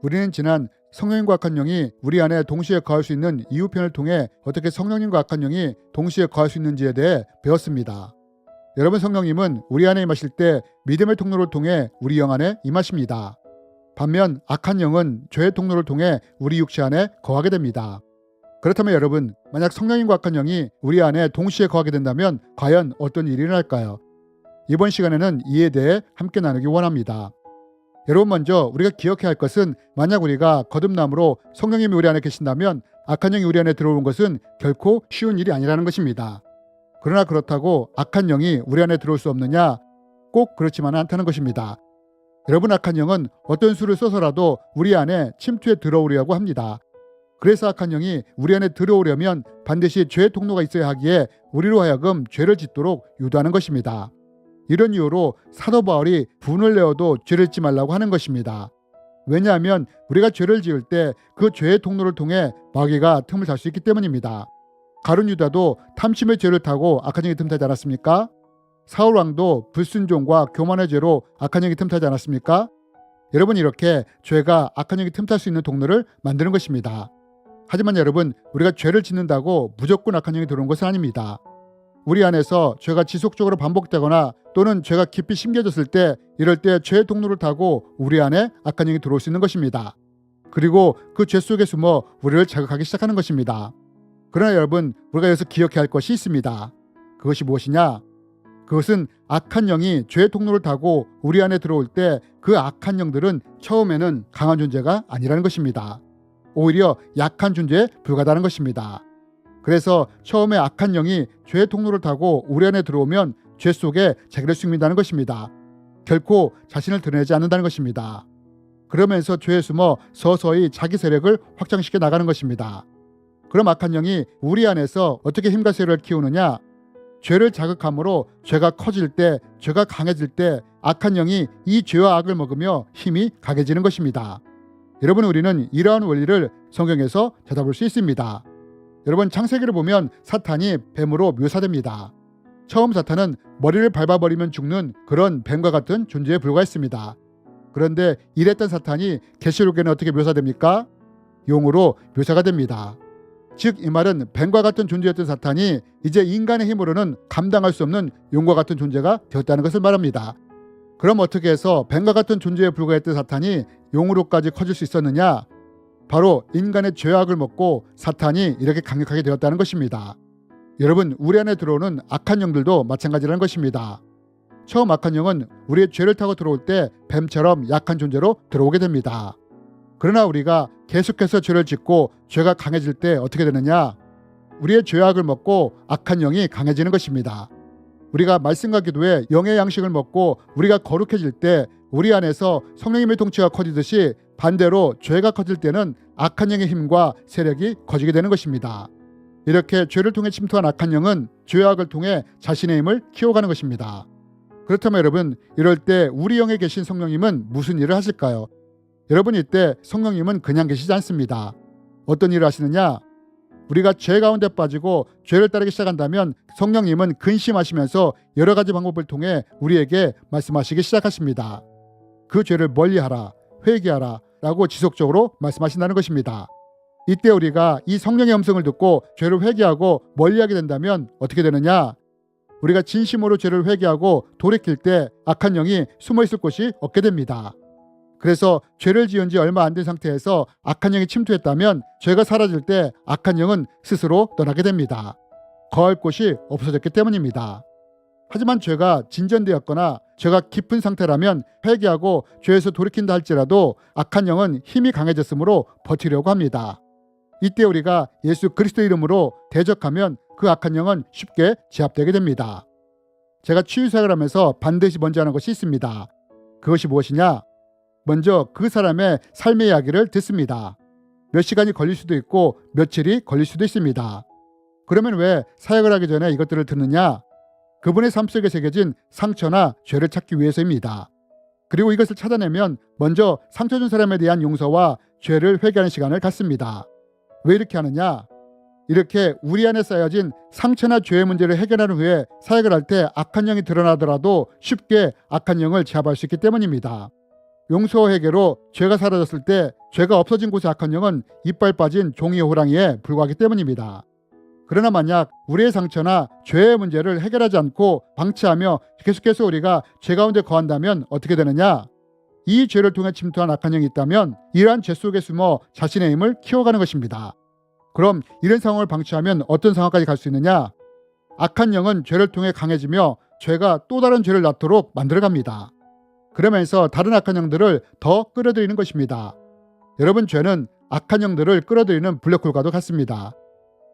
우리는 지난 성령님과 악한 영이 우리 안에 동시에 거할 수 있는 이유편을 통해 어떻게 성령님과 악한 영이 동시에 거할 수 있는지에 대해 배웠습니다. 여러분, 성령님은 우리 안에 임하실 때 믿음의 통로를 통해 우리 영 안에 임하십니다. 반면 악한 영은 죄의 통로를 통해 우리 육체 안에 거하게 됩니다. 그렇다면 여러분, 만약 성령님과 악한 영이 우리 안에 동시에 거하게 된다면 과연 어떤 일이 일어날까요? 이번 시간에는 이에 대해 함께 나누기 원합니다. 여러분, 먼저 우리가 기억해야 할 것은 만약 우리가 거듭남으로 성령님이 우리 안에 계신다면 악한 영이 우리 안에 들어오는 것은 결코 쉬운 일이 아니라는 것입니다. 그러나 그렇다고 악한 영이 우리 안에 들어올 수 없느냐? 꼭 그렇지만은 않다는 것입니다. 여러분, 악한 영은 어떤 수를 써서라도 우리 안에 침투해 들어오려고 합니다. 그래서 악한 영이 우리 안에 들어오려면 반드시 죄의 통로가 있어야 하기에 우리로 하여금 죄를 짓도록 유도하는 것입니다. 이런 이유로 사도 바울이 분을 내어도 죄를 짓지 말라고 하는 것입니다. 왜냐하면 우리가 죄를 지을 때 그 죄의 통로를 통해 마귀가 틈을 잘 수 있기 때문입니다. 가룟 유다도 탐심의 죄를 타고 악한 영이 틈타지 않았습니까? 사울 왕도 불순종과 교만의 죄로 악한 영이 틈타지 않았습니까? 여러분, 이렇게 죄가 악한 영이 틈탈 수 있는 통로를 만드는 것입니다. 하지만 여러분, 우리가 죄를 짓는다고 무조건 악한 영이 들어오는 것은 아닙니다. 우리 안에서 죄가 지속적으로 반복되거나 또는 죄가 깊이 심겨졌을 때, 이럴 때 죄의 통로를 타고 우리 안에 악한 영이 들어올 수 있는 것입니다. 그리고 그 죄 속에 숨어 우리를 자극하기 시작하는 것입니다. 그러나 여러분, 우리가 여기서 기억해야 할 것이 있습니다. 그것이 무엇이냐? 그것은 악한 영이 죄의 통로를 타고 우리 안에 들어올 때 그 악한 영들은 처음에는 강한 존재가 아니라는 것입니다. 오히려 약한 존재에 불과하다는 것입니다. 그래서 처음에 악한 영이 죄의 통로를 타고 우리 안에 들어오면 죄 속에 자기를 숨긴다는 것입니다. 결코 자신을 드러내지 않는다는 것입니다. 그러면서 죄에 숨어 서서히 자기 세력을 확장시켜 나가는 것입니다. 그럼 악한 영이 우리 안에서 어떻게 힘과 세력을 키우느냐? 죄를 자극함으로 죄가 커질 때, 죄가 강해질 때 악한 영이 이 죄와 악을 먹으며 힘이 강해지는 것입니다. 여러분, 우리는 이러한 원리를 성경에서 찾아볼 수 있습니다. 여러분, 창세기를 보면 사탄이 뱀으로 묘사됩니다. 처음 사탄은 머리를 밟아버리면 죽는 그런 뱀과 같은 존재에 불과했습니다. 그런데 이랬던 사탄이 계시록에는 어떻게 묘사됩니까? 용으로 묘사가 됩니다. 즉, 이 말은 뱀과 같은 존재였던 사탄이 이제 인간의 힘으로는 감당할 수 없는 용과 같은 존재가 되었다는 것을 말합니다. 그럼 어떻게 해서 뱀과 같은 존재에 불과했던 사탄이 용으로까지 커질 수 있었느냐? 바로 인간의 죄악을 먹고 사탄이 이렇게 강력하게 되었다는 것입니다. 여러분, 우리 안에 들어오는 악한 영들도 마찬가지라는 것입니다. 처음 악한 영은 우리의 죄를 타고 들어올 때 뱀처럼 약한 존재로 들어오게 됩니다. 그러나 우리가 계속해서 죄를 짓고 죄가 강해질 때 어떻게 되느냐? 우리의 죄악을 먹고 악한 영이 강해지는 것입니다. 우리가 말씀과 기도에 영의 양식을 먹고 우리가 거룩해질 때 우리 안에서 성령님의 통치가 커지듯이 반대로 죄가 커질 때는 악한 영의 힘과 세력이 커지게 되는 것입니다. 이렇게 죄를 통해 침투한 악한 영은 죄악을 통해 자신의 힘을 키워가는 것입니다. 그렇다면 여러분, 이럴 때 우리 영에 계신 성령님은 무슨 일을 하실까요? 여러분, 이때 성령님은 그냥 계시지 않습니다. 어떤 일을 하시느냐? 우리가 죄 가운데 빠지고 죄를 따르기 시작한다면 성령님은 근심하시면서 여러 가지 방법을 통해 우리에게 말씀하시기 시작하십니다. 그 죄를 멀리하라, 회개하라 라고 지속적으로 말씀하신다는 것입니다. 이때 우리가 이 성령의 음성을 듣고 죄를 회개하고 멀리하게 된다면 어떻게 되느냐? 우리가 진심으로 죄를 회개하고 돌이킬 때 악한 영이 숨어있을 곳이 없게 됩니다. 그래서 죄를 지은 지 얼마 안 된 상태에서 악한 영이 침투했다면 죄가 사라질 때 악한 영은 스스로 떠나게 됩니다. 거할 곳이 없어졌기 때문입니다. 하지만 죄가 진전되었거나 죄가 깊은 상태라면 회개하고 죄에서 돌이킨다 할지라도 악한 영은 힘이 강해졌으므로 버티려고 합니다. 이때 우리가 예수 그리스도 이름으로 대적하면 그 악한 영은 쉽게 제압되게 됩니다. 제가 치유사역을 하면서 반드시 먼저 하는 것이 있습니다. 그것이 무엇이냐? 먼저 그 사람의 삶의 이야기를 듣습니다. 몇 시간이 걸릴 수도 있고 며칠이 걸릴 수도 있습니다. 그러면 왜 사역을 하기 전에 이것들을 듣느냐? 그분의 삶 속에 새겨진 상처나 죄를 찾기 위해서입니다. 그리고 이것을 찾아내면 먼저 상처 준 사람에 대한 용서와 죄를 회개하는 시간을 갖습니다. 왜 이렇게 하느냐? 이렇게 우리 안에 쌓여진 상처나 죄의 문제를 해결한 후에 사역을 할 때 악한 영이 드러나더라도 쉽게 악한 영을 제압할 수 있기 때문입니다. 용서와 회개로 죄가 사라졌을 때 죄가 없어진 곳의 악한 영은 이빨 빠진 종이의 호랑이에 불과하기 때문입니다. 그러나 만약 우리의 상처나 죄의 문제를 해결하지 않고 방치하며 계속해서 우리가 죄 가운데 거한다면 어떻게 되느냐? 이 죄를 통해 침투한 악한 영이 있다면 이러한 죄 속에 숨어 자신의 힘을 키워가는 것입니다. 그럼 이런 상황을 방치하면 어떤 상황까지 갈 수 있느냐? 악한 영은 죄를 통해 강해지며 죄가 또 다른 죄를 낳도록 만들어갑니다. 그러면서 다른 악한 영들을 더 끌어들이는 것입니다. 여러분, 죄는 악한 영들을 끌어들이는 블랙홀과도 같습니다.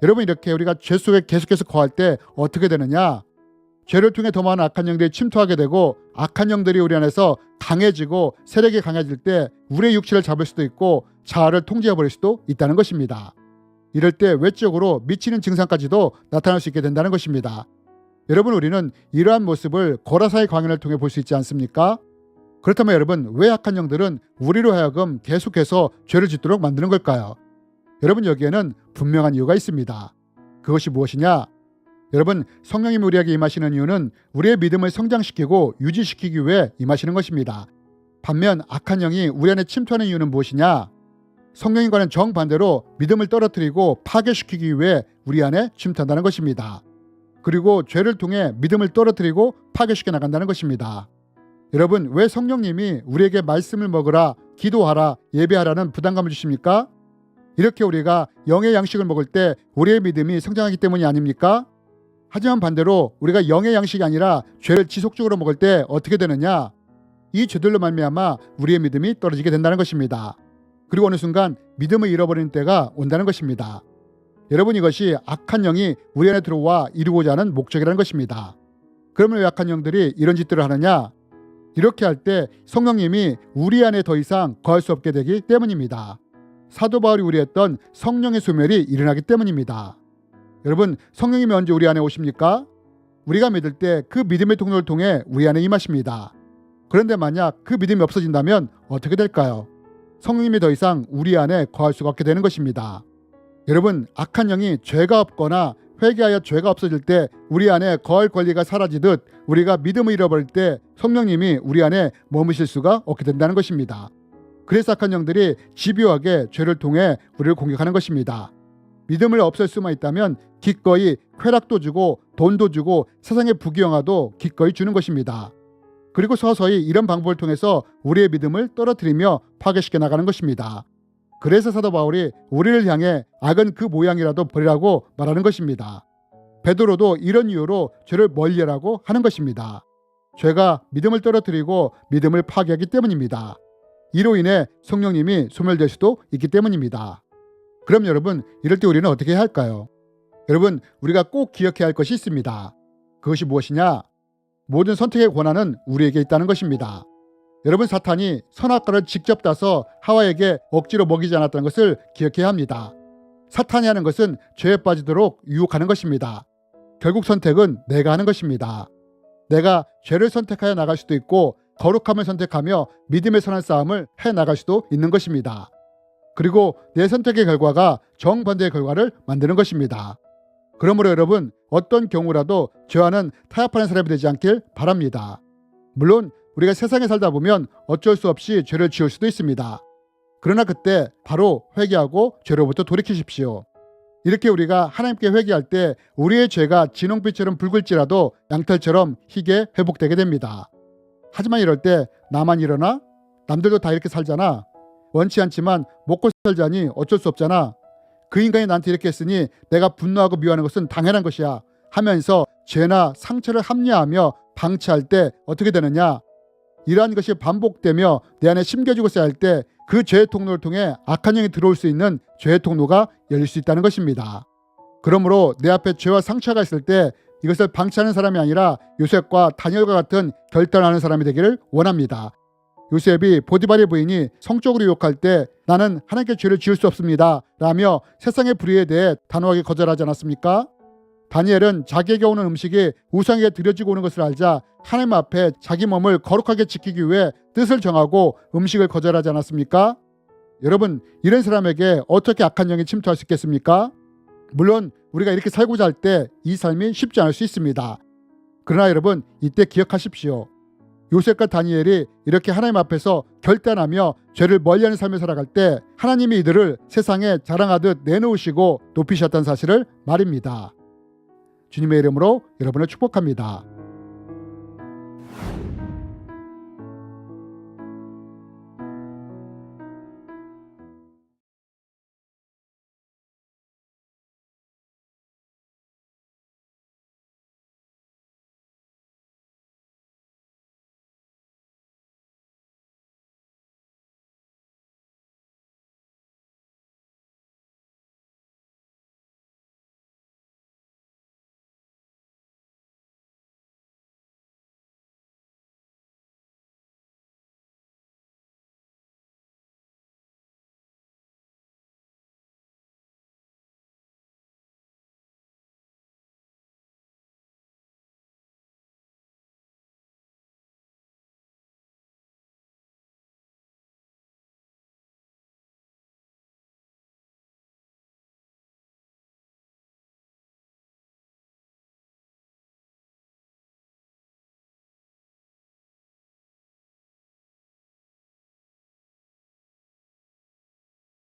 여러분, 이렇게 우리가 죄 속에 계속해서 거할 때 어떻게 되느냐? 죄를 통해 더 많은 악한 영들이 침투하게 되고 악한 영들이 우리 안에서 강해지고 세력이 강해질 때 우리의 육체를 잡을 수도 있고 자아를 통제해버릴 수도 있다는 것입니다. 이럴 때 외적으로 미치는 증상까지도 나타날 수 있게 된다는 것입니다. 여러분, 우리는 이러한 모습을 고라사의 강연을 통해 볼 수 있지 않습니까? 그렇다면 여러분, 왜 악한 영들은 우리로 하여금 계속해서 죄를 짓도록 만드는 걸까요? 여러분, 여기에는 분명한 이유가 있습니다. 그것이 무엇이냐? 여러분, 성령님이 우리에게 임하시는 이유는 우리의 믿음을 성장시키고 유지시키기 위해 임하시는 것입니다. 반면 악한 영이 우리 안에 침투하는 이유는 무엇이냐? 성령님과는 정반대로 믿음을 떨어뜨리고 파괴시키기 위해 우리 안에 침투한다는 것입니다. 그리고 죄를 통해 믿음을 떨어뜨리고 파괴시켜 나간다는 것입니다. 여러분, 왜 성령님이 우리에게 말씀을 먹으라, 기도하라, 예배하라는 부담감을 주십니까? 이렇게 우리가 영의 양식을 먹을 때 우리의 믿음이 성장하기 때문이 아닙니까? 하지만 반대로 우리가 영의 양식이 아니라 죄를 지속적으로 먹을 때 어떻게 되느냐? 이 죄들로 말미암아 우리의 믿음이 떨어지게 된다는 것입니다. 그리고 어느 순간 믿음을 잃어버리는 때가 온다는 것입니다. 여러분, 이것이 악한 영이 우리 안에 들어와 이루고자 하는 목적이라는 것입니다. 그러면 왜 악한 영들이 이런 짓들을 하느냐? 이렇게 할 때 성령님이 우리 안에 더 이상 거할 수 없게 되기 때문입니다. 사도 바울이 우려했던 성령의 소멸이 일어나기 때문입니다. 여러분, 성령님이 언제 우리 안에 오십니까? 우리가 믿을 때 그 믿음의 통로를 통해 우리 안에 임하십니다. 그런데 만약 그 믿음이 없어진다면 어떻게 될까요? 성령님이 더 이상 우리 안에 거할 수가 없게 되는 것입니다. 여러분, 악한 영이 죄가 없거나 회개하여 죄가 없어질 때 우리 안에 거할 권리가 사라지듯 우리가 믿음을 잃어버릴 때 성령님이 우리 안에 머무실 수가 없게 된다는 것입니다. 그래서 악한 영들이 집요하게 죄를 통해 우리를 공격하는 것입니다. 믿음을 없앨 수만 있다면 기꺼이 쾌락도 주고 돈도 주고 세상의 부귀영화도 기꺼이 주는 것입니다. 그리고 서서히 이런 방법을 통해서 우리의 믿음을 떨어뜨리며 파괴시켜 나가는 것입니다. 그래서 사도 바울이 우리를 향해 악은 그 모양이라도 버리라고 말하는 것입니다. 베드로도 이런 이유로 죄를 멀리하라고 하는 것입니다. 죄가 믿음을 떨어뜨리고 믿음을 파괴하기 때문입니다. 이로 인해 성령님이 소멸될 수도 있기 때문입니다. 그럼 여러분, 이럴 때 우리는 어떻게 해야 할까요? 여러분, 우리가 꼭 기억해야 할 것이 있습니다. 그것이 무엇이냐? 모든 선택의 권한은 우리에게 있다는 것입니다. 여러분, 사탄이 선악과를 직접 따서 하와에게 억지로 먹이지 않았다는 것을 기억해야 합니다. 사탄이 하는 것은 죄에 빠지도록 유혹하는 것입니다. 결국 선택은 내가 하는 것입니다. 내가 죄를 선택하여 나갈 수도 있고 거룩함을 선택하며 믿음의 선한 싸움을 해나갈 수도 있는 것입니다. 그리고 내 선택의 결과가 정반대의 결과를 만드는 것입니다. 그러므로 여러분, 어떤 경우라도 죄와는 타협하는 사람이 되지 않길 바랍니다. 물론 우리가 세상에 살다 보면 어쩔 수 없이 죄를 지을 수도 있습니다. 그러나 그때 바로 회개하고 죄로부터 돌이키십시오. 이렇게 우리가 하나님께 회개할 때 우리의 죄가 진홍빛처럼 붉을지라도 양털처럼 희게 회복되게 됩니다. 하지만 이럴 때 나만 이러나? 남들도 다 이렇게 살잖아. 원치 않지만 먹고 살자니 어쩔 수 없잖아. 그 인간이 나한테 이렇게 했으니 내가 분노하고 미워하는 것은 당연한 것이야 하면서 죄나 상처를 합리화하며 방치할 때 어떻게 되느냐? 이러한 것이 반복되며 내 안에 심겨지고 쌓일 때 그 죄의 통로를 통해 악한 영이 들어올 수 있는 죄의 통로가 열릴 수 있다는 것입니다. 그러므로 내 앞에 죄와 상처가 있을 때 이것을 방치하는 사람이 아니라 요셉과 다니엘과 같은 결단하는 사람이 되기를 원합니다. 요셉이 보디발의 부인이 성적으로 유혹할 때 나는 하나님께 죄를 지을 수 없습니다 라며 세상의 불의에 대해 단호하게 거절하지 않았습니까? 다니엘은 자기에게 오는 음식이 우상에게 드려지고 오는 것을 알자 하나님 앞에 자기 몸을 거룩하게 지키기 위해 뜻을 정하고 음식을 거절하지 않았습니까? 여러분, 이런 사람에게 어떻게 악한 영이 침투할 수 있겠습니까? 물론 우리가 이렇게 살고자 할 때 이 삶이 쉽지 않을 수 있습니다. 그러나 여러분, 이때 기억하십시오. 요셉과 다니엘이 이렇게 하나님 앞에서 결단하며 죄를 멀리하는 삶을 살아갈 때 하나님이 이들을 세상에 자랑하듯 내놓으시고 높이셨다는 사실을 말입니다. 주님의 이름으로 여러분을 축복합니다.